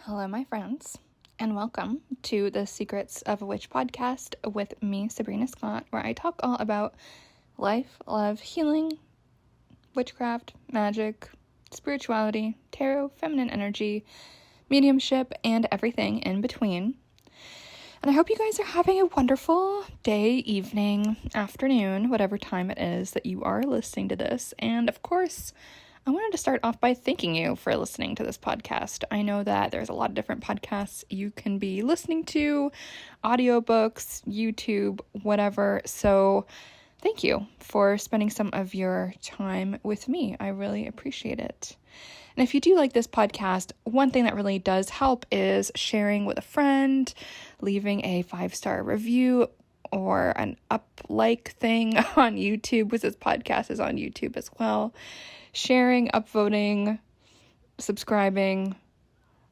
Hello, my friends, and welcome to the Secrets of a Witch podcast with me, Sabrina Scott, where I talk all about life, love, healing, witchcraft, magic, spirituality, tarot, feminine energy, mediumship, and everything in between. And I hope you guys are having a wonderful day, evening, afternoon, whatever time it is that you are listening to this. And of course, I wanted to start off by thanking you for listening to this podcast. I know that there's a lot of different podcasts you can be listening to, audiobooks, YouTube, whatever. So thank you for spending some of your time with me. I really appreciate it. And if you do like this podcast, one thing that really does help is sharing with a friend, leaving a 5-star review or an like thing on YouTube, because this podcast is on YouTube as well. Sharing, upvoting, subscribing,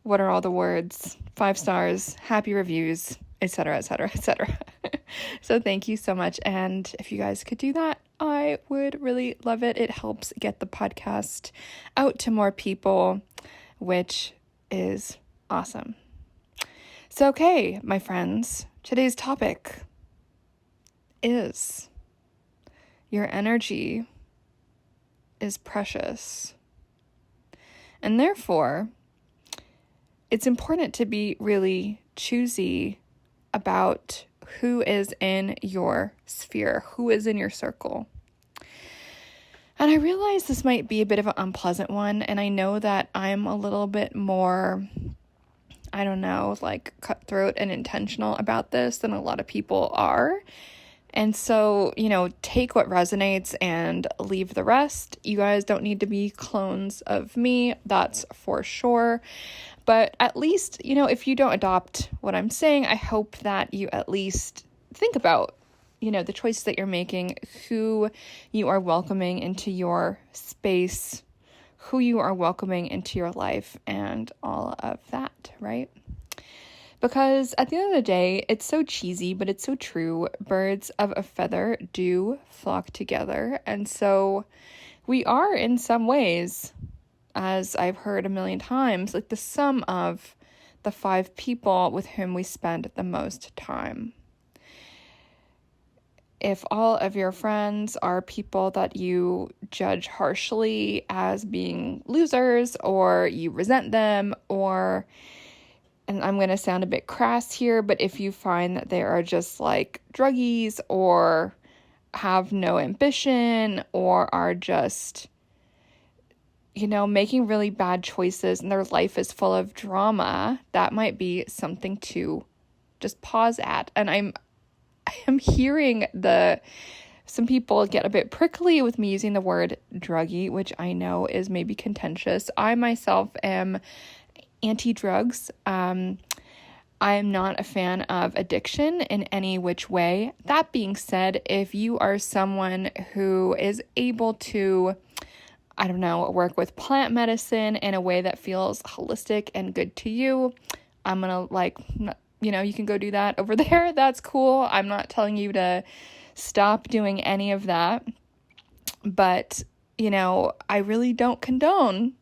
what are all the words? 5 stars, happy reviews, etc., etc., etc. So thank you so much. And if you guys could do that, I would really love it. It helps get the podcast out to more people, which is awesome. So, okay, my friends, today's topic is your energy is precious. And therefore, it's important to be really choosy about who is in your sphere, who is in your circle. And I realize this might be a bit of an unpleasant one, and I know that I'm a little bit more, cutthroat and intentional about this than a lot of people are. And so, take what resonates and leave the rest. You guys don't need to be clones of me, that's for sure. But at least, if you don't adopt what I'm saying, I hope that you at least think about, the choices that you're making, who you are welcoming into your space, who you are welcoming into your life, and all of that, right? Because at the end of the day, it's so cheesy, but it's so true. Birds of a feather do flock together. And so we are, in some ways, as I've heard a million times, like the sum of the 5 people with whom we spend the most time. If all of your friends are people that you judge harshly as being losers, or you resent them, and I'm going to sound a bit crass here, but if you find that they are just like druggies or have no ambition or are just, making really bad choices and their life is full of drama, that might be something to just pause at. And I am hearing some people get a bit prickly with me using the word druggie, which I know is maybe contentious. I myself am anti-drugs. I'm not a fan of addiction in any which way. That being said, if you are someone who is able to, work with plant medicine in a way that feels holistic and good to you, I'm gonna you can go do that over there. That's cool. I'm not telling you to stop doing any of that. But, I really don't condone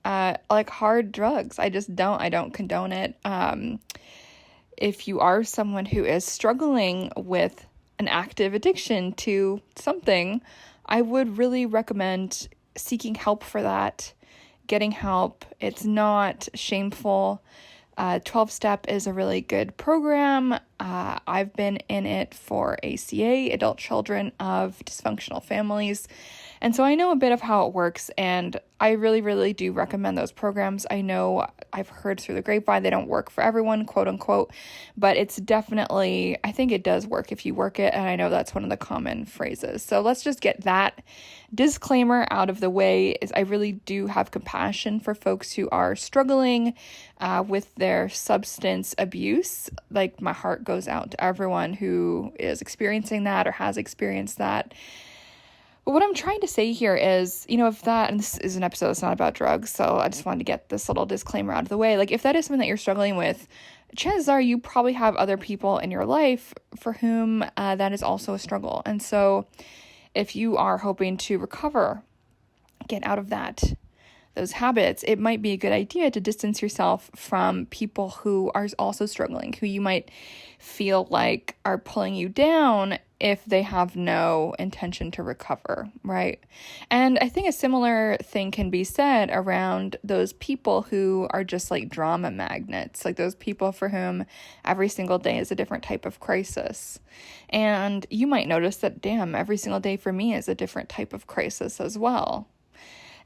hard drugs. I don't condone it. If you are someone who is struggling with an active addiction to something, I would really recommend seeking help for that, getting help. It's not shameful. 12-step is a really good program. I've been in it for ACA, adult children of dysfunctional families. And so I know a bit of how it works, and I really, really do recommend those programs. I know I've heard through the grapevine they don't work for everyone, quote unquote, but it's definitely, I think it does work if you work it, and I know that's one of the common phrases. So let's just get that disclaimer out of the way. Is I really do have compassion for folks who are struggling with their substance abuse. Like, my heart goes out to everyone who is experiencing that or has experienced that. But what I'm trying to say here is, if that, and this is an episode that's not about drugs, so I just wanted to get this little disclaimer out of the way. Like, if that is something that you're struggling with, chances are you probably have other people in your life for whom that is also a struggle. And so if you are hoping to recover, get out of that, those habits, it might be a good idea to distance yourself from people who are also struggling, who you might feel like are pulling you down if they have no intention to recover, right? And I think a similar thing can be said around those people who are just like drama magnets, like those people for whom every single day is a different type of crisis. And you might notice that, damn, every single day for me is a different type of crisis as well.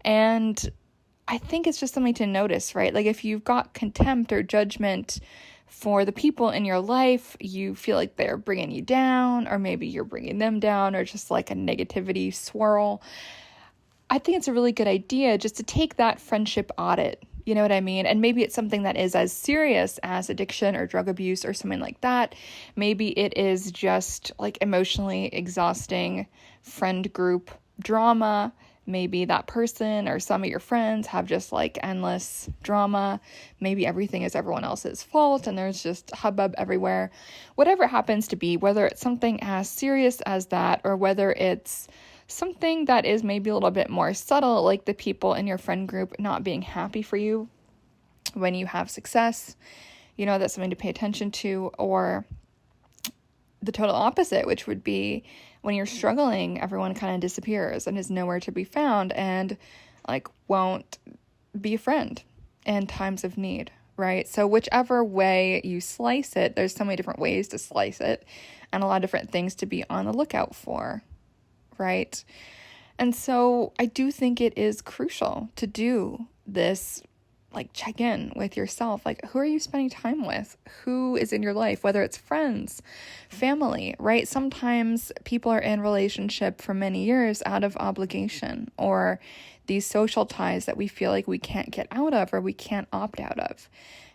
And I think it's just something to notice, right? Like if you've got contempt or judgment for the people in your life, you feel like they're bringing you down, or maybe you're bringing them down, or just like a negativity swirl, I think it's a really good idea just to take that friendship audit. You know what I mean? And maybe it's something that is as serious as addiction or drug abuse or something like that. Maybe it is just like emotionally exhausting friend group drama. Maybe that person or some of your friends have just like endless drama. Maybe everything is everyone else's fault and there's just hubbub everywhere. Whatever it happens to be, whether it's something as serious as that or whether it's something that is maybe a little bit more subtle, like the people in your friend group not being happy for you when you have success, that's something to pay attention to, or the total opposite, which would be when you're struggling, everyone kind of disappears and is nowhere to be found and like won't be a friend in times of need, right? So whichever way you slice it, there's so many different ways to slice it and a lot of different things to be on the lookout for, right? And so I do think it is crucial to do this, like check in with yourself. Like, who are you spending time with? Who is in your life? Whether it's friends, family, right? Sometimes people are in relationship for many years out of obligation or these social ties that we feel like we can't get out of or we can't opt out of.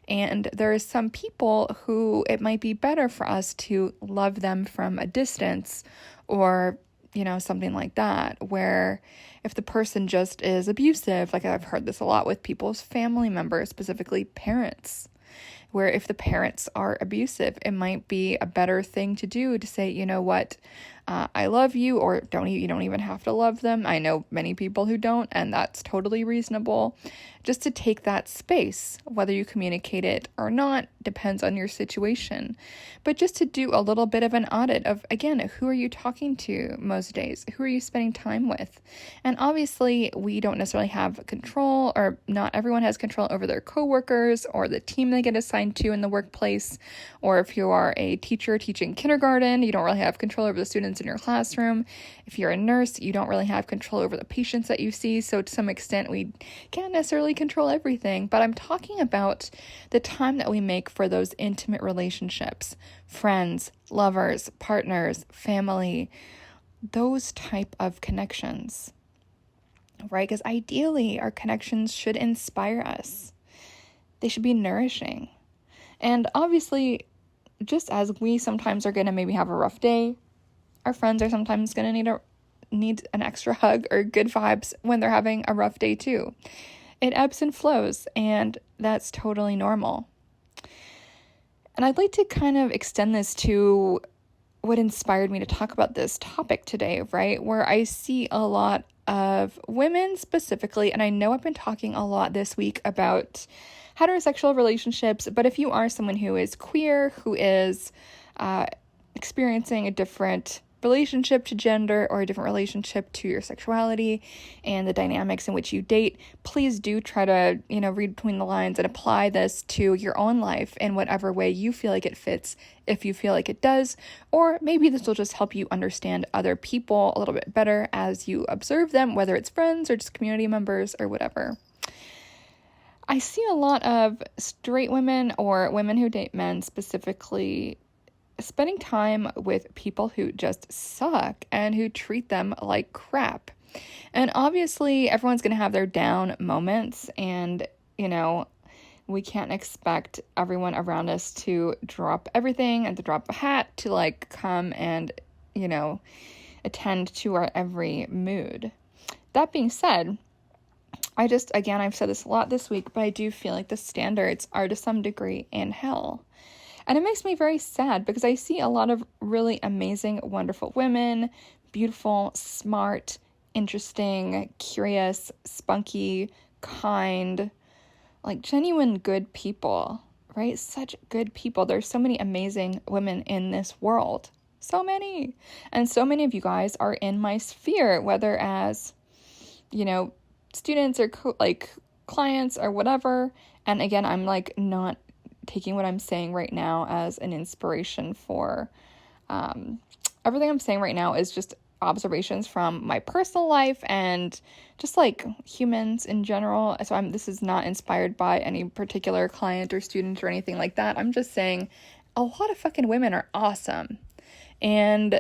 And there are some people who it might be better for us to love them from a distance or something like that, where if the person just is abusive, like I've heard this a lot with people's family members, specifically parents, where if the parents are abusive, it might be a better thing to do to say, you know what, I love you, or you don't even have to love them. I know many people who don't, and that's totally reasonable. Just to take that space, whether you communicate it or not, depends on your situation. But just to do a little bit of an audit of, again, who are you talking to most days? Who are you spending time with? And obviously, we don't necessarily have control, or not everyone has control over their coworkers or the team they get assigned to in the workplace. Or if you are a teacher teaching kindergarten, you don't really have control over the students in your classroom. If you're a nurse, you don't really have control over the patients that you see. So to some extent, we can't necessarily control everything, but I'm talking about the time that we make for those intimate relationships, friends, lovers, partners, family, those type of connections, right? Because ideally, our connections should inspire us. They should be nourishing. And obviously, just as we sometimes are going to maybe have a rough day, our friends are sometimes going to need an extra hug or good vibes when they're having a rough day too. It ebbs and flows, and that's totally normal. And I'd like to kind of extend this to what inspired me to talk about this topic today, right? Where I see a lot of women specifically, and I know I've been talking a lot this week about heterosexual relationships, but if you are someone who is queer, who is experiencing a different relationship to gender or a different relationship to your sexuality and the dynamics in which you date, please do try to, read between the lines and apply this to your own life in whatever way you feel like it fits, if you feel like it does, or maybe this will just help you understand other people a little bit better as you observe them, whether it's friends or just community members or whatever. I see a lot of straight women or women who date men specifically spending time with people who just suck and who treat them like crap. And obviously, everyone's going to have their down moments, and, we can't expect everyone around us to drop everything and to drop a hat to, come and, attend to our every mood. That being said, I've said this a lot this week, but I do feel like the standards are to some degree in hell. And it makes me very sad because I see a lot of really amazing, wonderful women, beautiful, smart, interesting, curious, spunky, kind, like genuine good people, right? Such good people. There's so many amazing women in this world. So many. And so many of you guys are in my sphere, whether as, students or clients or whatever. And again, I'm like not taking what I'm saying right now as an inspiration for everything I'm saying right now is just observations from my personal life and just like humans in general. So this is not inspired by any particular client or student or anything like that. I'm just saying a lot of fucking women are awesome. And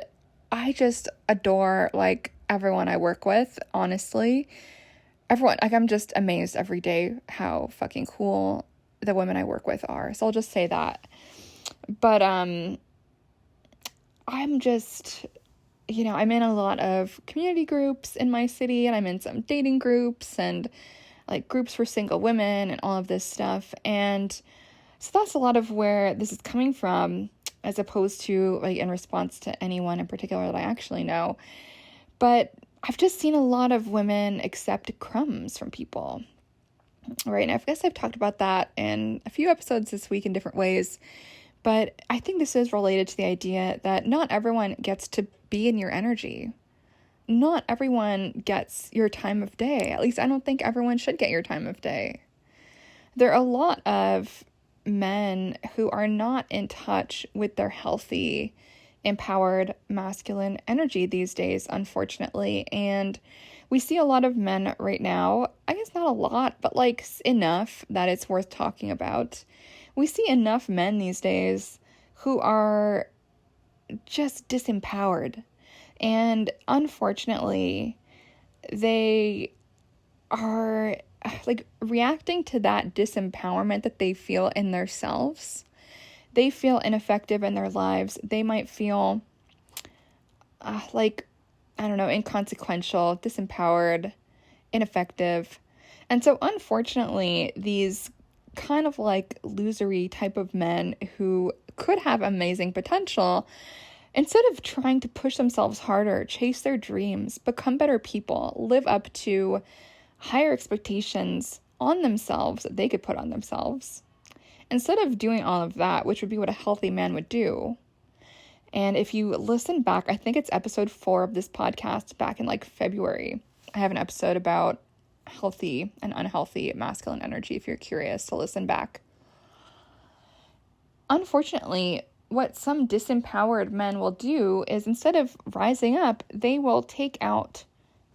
I just adore like everyone I work with, honestly. Everyone, like I'm just amazed every day how fucking cool the women I work with are. So I'll just say that. But I'm just, I'm in a lot of community groups in my city, and I'm in some dating groups and like groups for single women and all of this stuff. And so that's a lot of where this is coming from, as opposed to like in response to anyone in particular that I actually know. But I've just seen a lot of women accept crumbs from people, right? And I guess I've talked about that in a few episodes this week in different ways. But I think this is related to the idea that not everyone gets to be in your energy. Not everyone gets your time of day. At least I don't think everyone should get your time of day. There are a lot of men who are not in touch with their healthy, empowered masculine energy these days, unfortunately. And we see a lot of men right now, I guess not a lot, but like enough that it's worth talking about. We see enough men these days who are just disempowered. And unfortunately, they are like reacting to that disempowerment that they feel in themselves. They feel ineffective in their lives. They might feel inconsequential, disempowered, ineffective. And so unfortunately, these kind of like losery type of men who could have amazing potential, instead of trying to push themselves harder, chase their dreams, become better people, live up to higher expectations on themselves that they could put on themselves, instead of doing all of that, which would be what a healthy man would do. And if you listen back, I think it's episode 4 of this podcast back in like February, I have an episode about healthy and unhealthy masculine energy, if you're curious to listen back. Unfortunately, what some disempowered men will do is instead of rising up, they will take out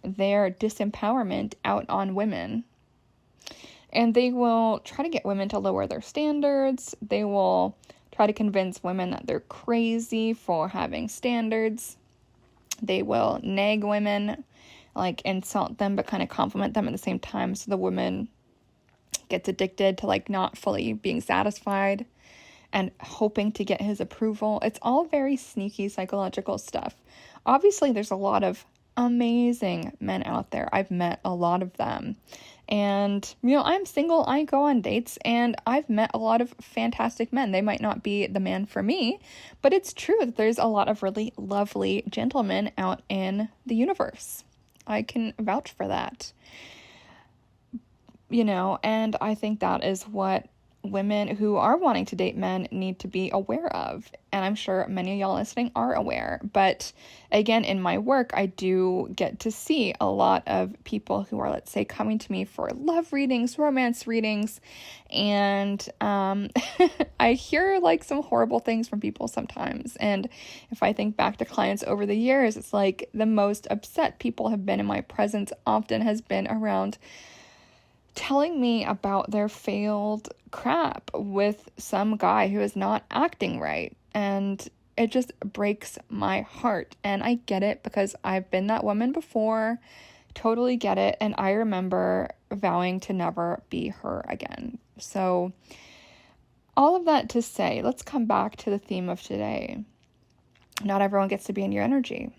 their disempowerment out on women. And they will try to get women to lower their standards. They will try to convince women that they're crazy for having standards. They will nag women, like insult them, but kind of compliment them at the same time. So the woman gets addicted to like not fully being satisfied and hoping to get his approval. It's all very sneaky psychological stuff. Obviously, there's a lot of amazing men out there. I've met a lot of them. And, I'm single, I go on dates, and I've met a lot of fantastic men. They might not be the man for me, but it's true that there's a lot of really lovely gentlemen out in the universe. I can vouch for that. And I think that is what women who are wanting to date men need to be aware of. And I'm sure many of y'all listening are aware. But again, in my work, I do get to see a lot of people who are, let's say, coming to me for love readings, romance readings. And I hear like some horrible things from people sometimes. And if I think back to clients over the years, it's like the most upset people have been in my presence often has been around telling me about their failed crap with some guy who is not acting right. And it just breaks my heart. And I get it because I've been that woman before. Totally get it. And I remember vowing to never be her again. So all of that to say, let's come back to the theme of today. Not everyone gets to be in your energy.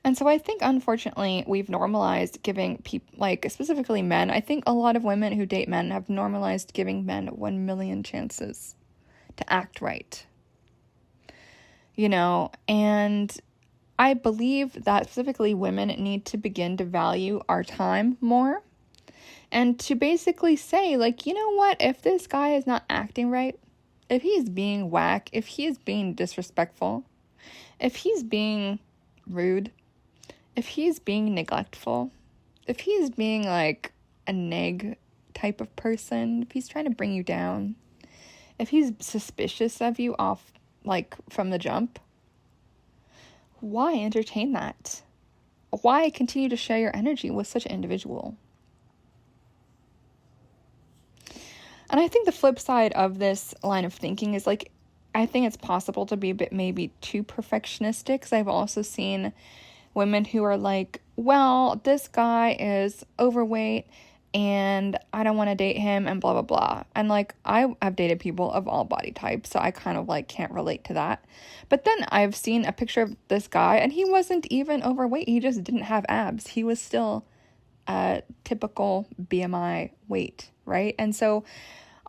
And so I think, unfortunately, we've normalized giving people, like specifically men. I think a lot of women who date men have normalized giving men 1 million chances to act right. And I believe that specifically women need to begin to value our time more And to basically say, like, you know what, if this guy is not acting right, if he's being whack, if he is being disrespectful, if he's being rude, if he's being neglectful, if he's being like a neg type of person, if he's trying to bring you down, if he's suspicious of you off, like, from the jump, why entertain that? Why continue to share your energy with such an individual? And I think the flip side of this line of thinking is, like, I think it's possible to be a bit maybe too perfectionistic, because I've also seen women who are like, well, this guy is overweight and I don't want to date him and blah, blah, blah. And like, I've dated people of all body types, so I kind of like can't relate to that. But then I've seen a picture of this guy and he wasn't even overweight. He just didn't have abs. He was still a typical BMI weight, right? And so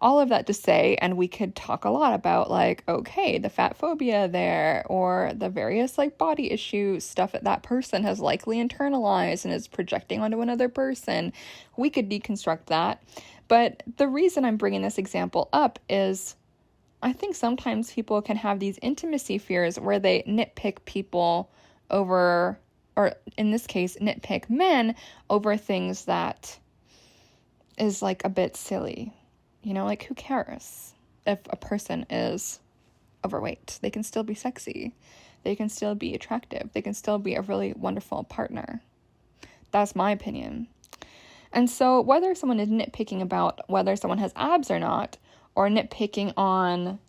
all of that to say, and we could talk a lot about like, okay, the fat phobia there, or the various like body issue stuff that person has likely internalized and is projecting onto another person. We could deconstruct that. But the reason I'm bringing this example up is I think sometimes people can have these intimacy fears where they nitpick people over, or in this case, nitpick men over things that is like a bit silly. You know, like, who cares if a person is overweight? They can still be sexy. They can still be attractive. They can still be a really wonderful partner. That's my opinion. And so whether someone is nitpicking about whether someone has abs or not, or nitpicking on,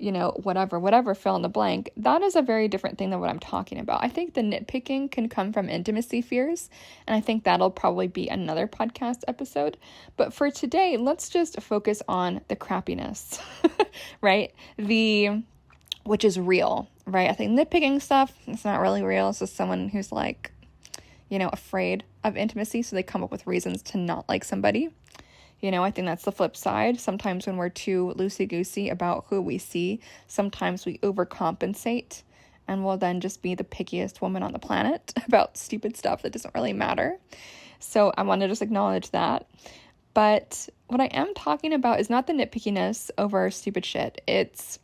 you know, whatever, fill in the blank, that is a very different thing than what I'm talking about. I think the nitpicking can come from intimacy fears, and I think that'll probably be another podcast episode. But for today, let's just focus on the crappiness, right? Which is real, right? I think nitpicking stuff, it's not really real. It's just someone who's like, you know, afraid of intimacy, so they come up with reasons to not like somebody. You know, I think that's the flip side. Sometimes when we're too loosey-goosey about who we see, sometimes we overcompensate and we'll then just be the pickiest woman on the planet about stupid stuff that doesn't really matter. So I want to just acknowledge that. But what I am talking about is not the nitpickiness over stupid shit. It's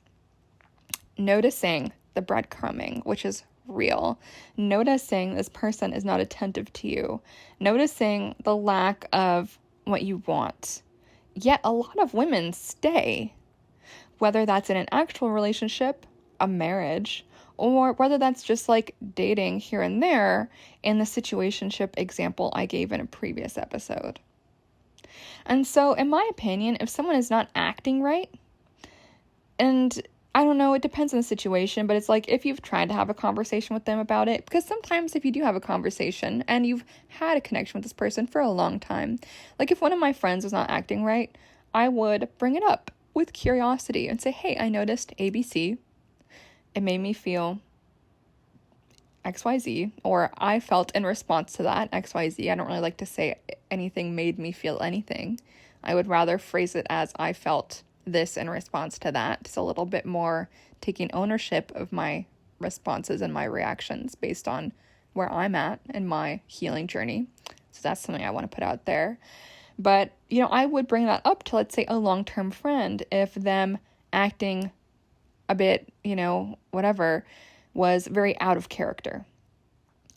noticing the breadcrumbing, which is real. Noticing this person is not attentive to you. Noticing the lack of what you want. Yet a lot of women stay, whether that's in an actual relationship, a marriage, or whether that's just like dating here and there in the situationship example I gave in a previous episode. And so in my opinion, if someone is not acting right, and I don't know, it depends on the situation, but it's like if you've tried to have a conversation with them about it, because sometimes if you do have a conversation and you've had a connection with this person for a long time, like if one of my friends was not acting right, I would bring it up with curiosity and say, hey, I noticed ABC. It made me feel XYZ, or I felt in response to that XYZ. I don't really like to say anything made me feel anything. I would rather phrase it as I felt this in response to that. It's a little bit more taking ownership of my responses and my reactions based on where I'm at in my healing journey. So that's something I want to put out there. But, you know, I would bring that up to, let's say, a long-term friend if them acting a bit, you know, whatever, was very out of character.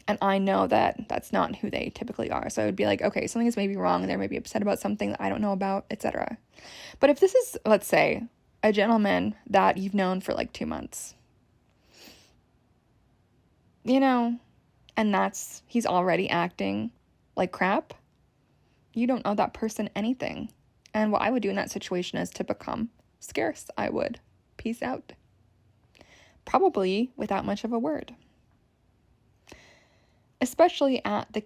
And I know that that's not who they typically are. So I would be like, okay, something is maybe wrong and they're maybe upset about something that I don't know about, etc. But if this is, let's say, a gentleman that you've known for like 2 months, you know, and he's already acting like crap, you don't owe that person anything. And what I would do in that situation is to become scarce. I would. Peace out. Probably without much of a word. Especially at the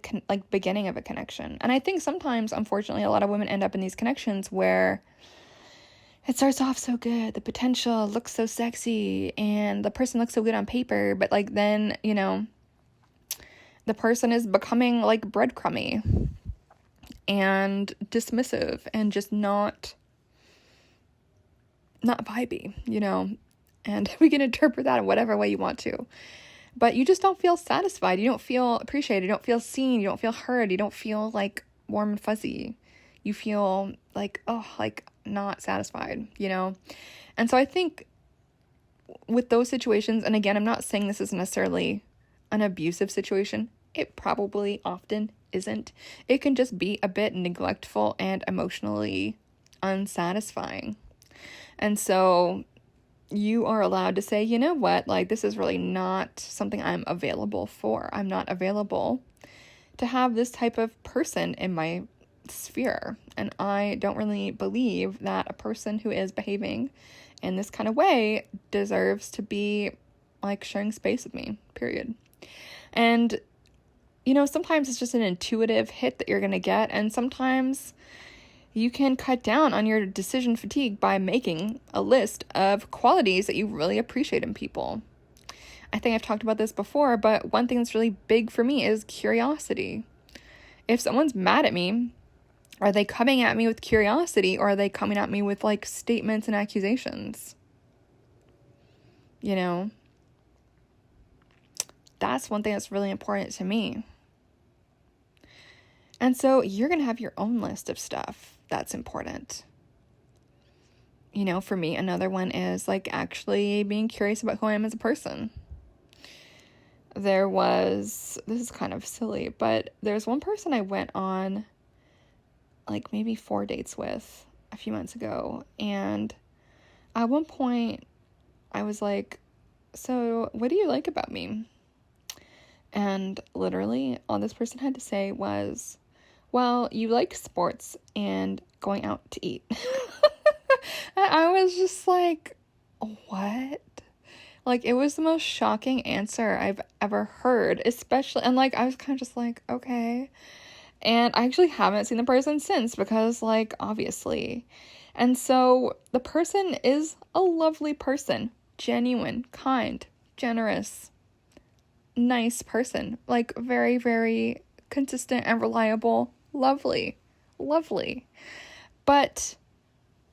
beginning of a connection. And I think sometimes, unfortunately, a lot of women end up in these connections where it starts off so good, the potential looks so sexy, and the person looks so good on paper, but like then, you know, the person is becoming like breadcrumby and dismissive and just not vibey, you know, and we can interpret that in whatever way you want to. But you just don't feel satisfied. You don't feel appreciated. You don't feel seen. You don't feel heard. You don't feel like warm and fuzzy. you feel like, oh, like not satisfied, you know? And so I think with those situations, and again, I'm not saying this is necessarily an abusive situation. It probably often isn't. It can just be a bit neglectful and emotionally unsatisfying. And so you are allowed to say, you know what, like this is really not something I'm available for. I'm not available to have this type of person in my sphere. And I don't really believe that a person who is behaving in this kind of way deserves to be like sharing space with me, period. And, you know, sometimes it's just an intuitive hit that you're going to get. And sometimes you can cut down on your decision fatigue by making a list of qualities that you really appreciate in people. I think I've talked about this before, but one thing that's really big for me is curiosity. If someone's mad at me, are they coming at me with curiosity, or are they coming at me with like statements and accusations? You know, that's one thing that's really important to me. And so you're going to have your own list of stuff that's important. You know, for me, another one is like actually being curious about who I am as a person. This is kind of silly, but there's one person I went on like maybe 4 dates with a few months ago. And at one point I was like, so what do you like about me? And literally all this person had to say was, well, you like sports and going out to eat. And I was just like, what? Like, it was the most shocking answer I've ever heard, especially, and like, I was kind of just like, okay. And I actually haven't seen the person since because, like, obviously. And so the person is a lovely person, genuine, kind, generous, nice person, like very, very consistent and reliable, lovely. But,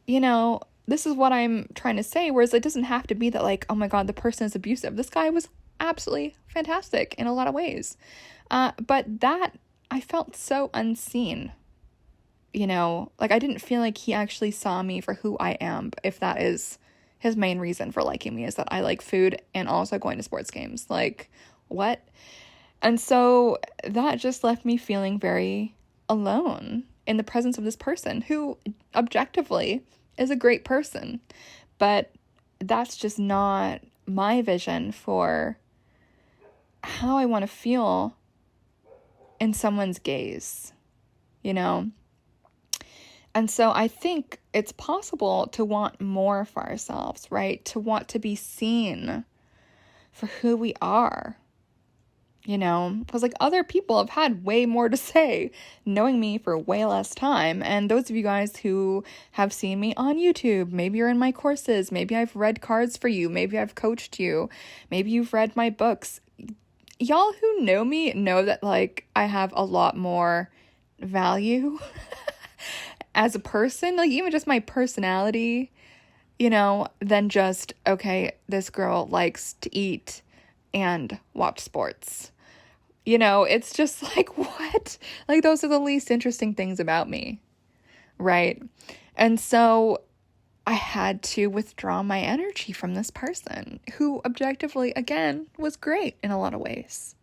you know, this is what I'm trying to say, whereas it doesn't have to be that like, oh my God, the person is abusive. This guy was absolutely fantastic in a lot of ways. But that, I felt so unseen, you know, like I didn't feel like he actually saw me for who I am, if that is his main reason for liking me, is that I like food and also going to sports games. Like, what? And so that just left me feeling very alone in the presence of this person who objectively is a great person. But that's just not my vision for how I want to feel in someone's gaze, you know? And so I think it's possible to want more for ourselves, right? To want to be seen for who we are, you know? Because like other people have had way more to say, knowing me for way less time. And those of you guys who have seen me on YouTube, maybe you're in my courses, maybe I've read cards for you, maybe I've coached you, maybe you've read my books. Y'all who know me know that like I have a lot more value as a person, like even just my personality, you know, than just, okay, this girl likes to eat and watch sports. You know, it's just like, what? Like those are the least interesting things about me, right? And so I had to withdraw my energy from this person who objectively, again, was great in a lot of ways.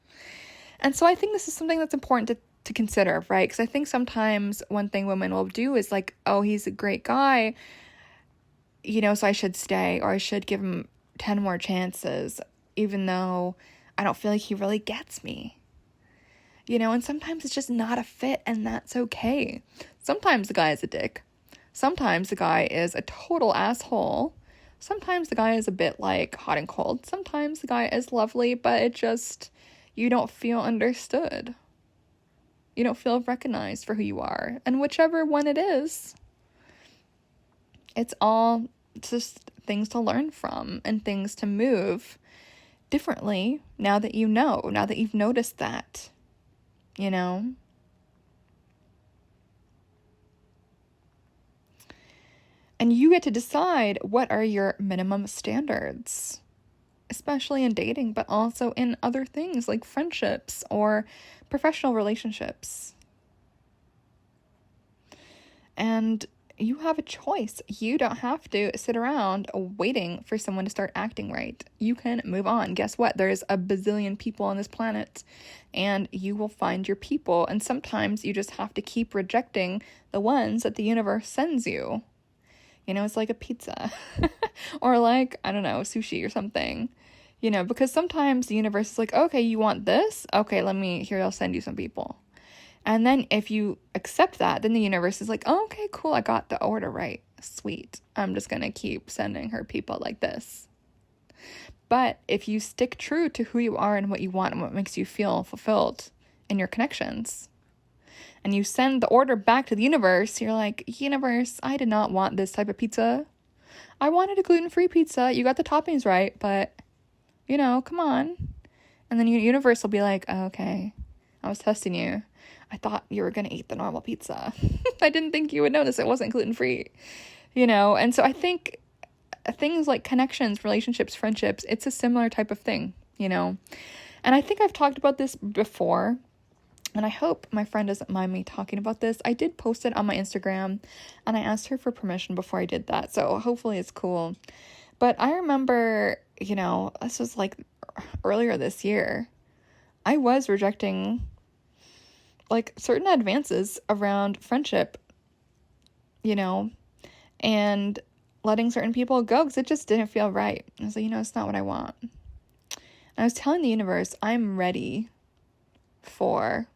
And so I think this is something that's important to consider, right? Because I think sometimes one thing women will do is like, oh, he's a great guy, you know, so I should stay, or I should give him 10 more chances, even though I don't feel like he really gets me. You know, and sometimes it's just not a fit, and that's okay. Sometimes the guy is a dick. Sometimes the guy is a total asshole. Sometimes the guy is a bit like hot and cold. Sometimes the guy is lovely, but it just, you don't feel understood. You don't feel recognized for who you are. And whichever one it is, it's all just things to learn from and things to move differently now that you know, now that you've noticed that, you know? And you get to decide what are your minimum standards, especially in dating, but also in other things like friendships or professional relationships. And you have a choice. You don't have to sit around waiting for someone to start acting right. You can move on. Guess what? There's a bazillion people on this planet, and you will find your people. And sometimes you just have to keep rejecting the ones that the universe sends you. You know, it's like a pizza or like, I don't know, sushi or something, you know, because sometimes the universe is like, okay, you want this? Okay, I'll send you some people. And then if you accept that, then the universe is like, oh, okay, cool, I got the order right. Sweet. I'm just going to keep sending her people like this. But if you stick true to who you are and what you want and what makes you feel fulfilled in your connections, and you send the order back to the universe, you're like, universe, I did not want this type of pizza. I wanted a gluten-free pizza. You got the toppings right, but, you know, come on. And then the universe will be like, oh, okay, I was testing you. I thought you were going to eat the normal pizza. I didn't think you would notice it wasn't gluten-free, you know? And so I think things like connections, relationships, friendships, it's a similar type of thing, you know? And I think I've talked about this before, and I hope my friend doesn't mind me talking about this. I did post it on my Instagram, and I asked her for permission before I did that, so hopefully it's cool. But I remember, you know, this was like earlier this year, I was rejecting like certain advances around friendship, you know, and letting certain people go because it just didn't feel right. I was like, you know, it's not what I want. And I was telling the universe, I'm ready for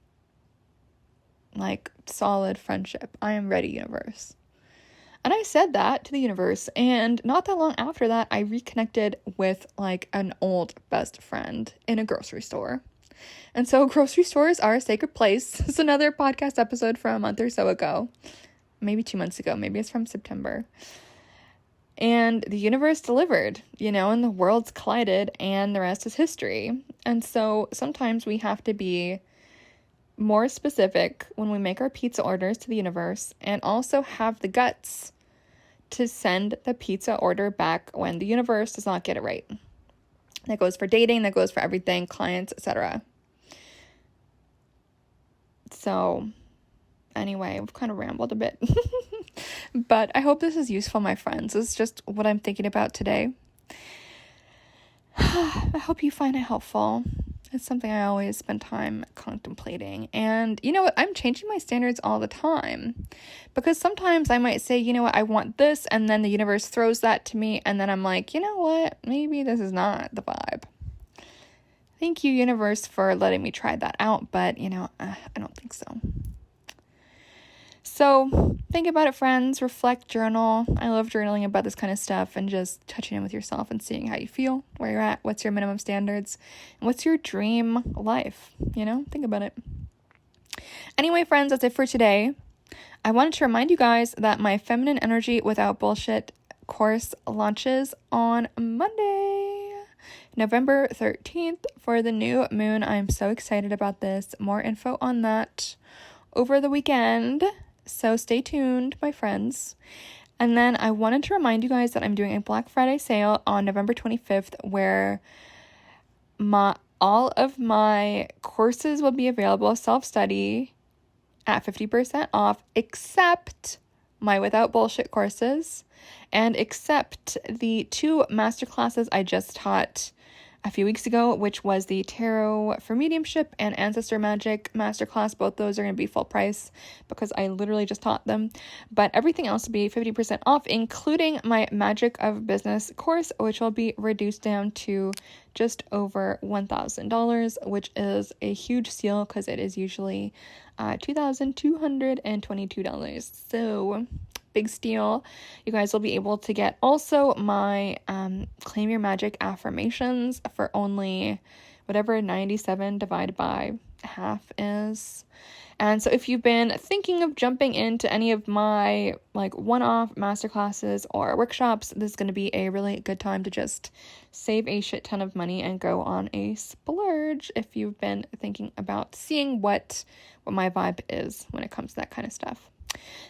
like solid friendship. I am ready, universe. And I said that to the universe, and not that long after that, I reconnected with like an old best friend in a grocery store. And so grocery stores are a sacred place. It's another podcast episode from a month or so ago. Maybe 2 months ago. Maybe it's from September. And the universe delivered, you know, and the worlds collided, and the rest is history. And so sometimes we have to be more specific when we make our pizza orders to the universe, and also have the guts to send the pizza order back when the universe does not get it right. That goes for dating, that goes for everything, clients, etc. So anyway, I've kind of rambled a bit. But I hope this is useful, my friends. This is just what I'm thinking about today. I hope you find it helpful. It's something I always spend time contemplating. And you know what? I'm changing my standards all the time. Because sometimes I might say, you know what, I want this, and then the universe throws that to me, and then I'm like, you know what? Maybe this is not the vibe. Thank you, universe, for letting me try that out, but, you know, I don't think so. So, think about it, friends. Reflect, journal. I love journaling about this kind of stuff and just touching in with yourself and seeing how you feel, where you're at, what's your minimum standards, and what's your dream life, you know? Think about it. Anyway, friends, that's it for today. I wanted to remind you guys that my Feminine Energy Without Bullshit course launches on Monday, November 13th for the new moon. I'm so excited about this. More info on that over the weekend. So stay tuned, my friends. And then I wanted to remind you guys that I'm doing a Black Friday sale on November 25th where all of my courses will be available, self-study, at 50% off, except my Without Bullshit courses, and except the 2 masterclasses I just taught a few weeks ago, which was the Tarot for Mediumship and Ancestor Magic masterclass. Both those are going to be full price because I literally just taught them. But everything else will be 50% off, including my Magic of Business course, which will be reduced down to just over $1,000, which is a huge steal because it is usually $2,222. So big steal. You guys will be able to get also my Claim Your Magic affirmations for only whatever 97 divided by half is. And so if you've been thinking of jumping into any of my like one-off masterclasses or workshops, this is going to be a really good time to just save a shit ton of money and go on a splurge if you've been thinking about seeing what my vibe is when it comes to that kind of stuff.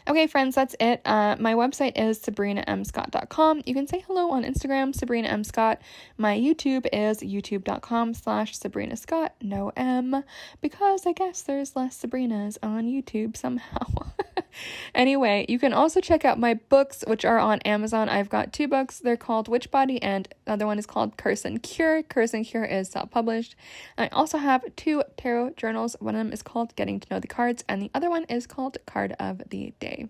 Okay, friends, that's it. My website is sabrinamscott.com. You can say hello on Instagram, Sabrina M. Scott. My YouTube is youtube.com/Sabrina Scott, no M, because I guess there's less Sabrinas on YouTube somehow. Anyway, you can also check out my books, which are on Amazon. I've got 2 books. They're called Witchbody, and the other one is called Curse and Cure. Curse and Cure is self-published. I also have 2 tarot journals. One of them is called Getting to Know the Cards, and the other one is called Card of the Day.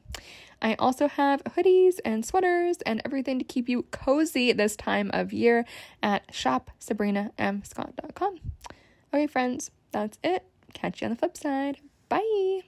I also have hoodies and sweaters and everything to keep you cozy this time of year at shopsabrinamscott.com. Okay, friends, that's it. Catch you on the flip side. Bye.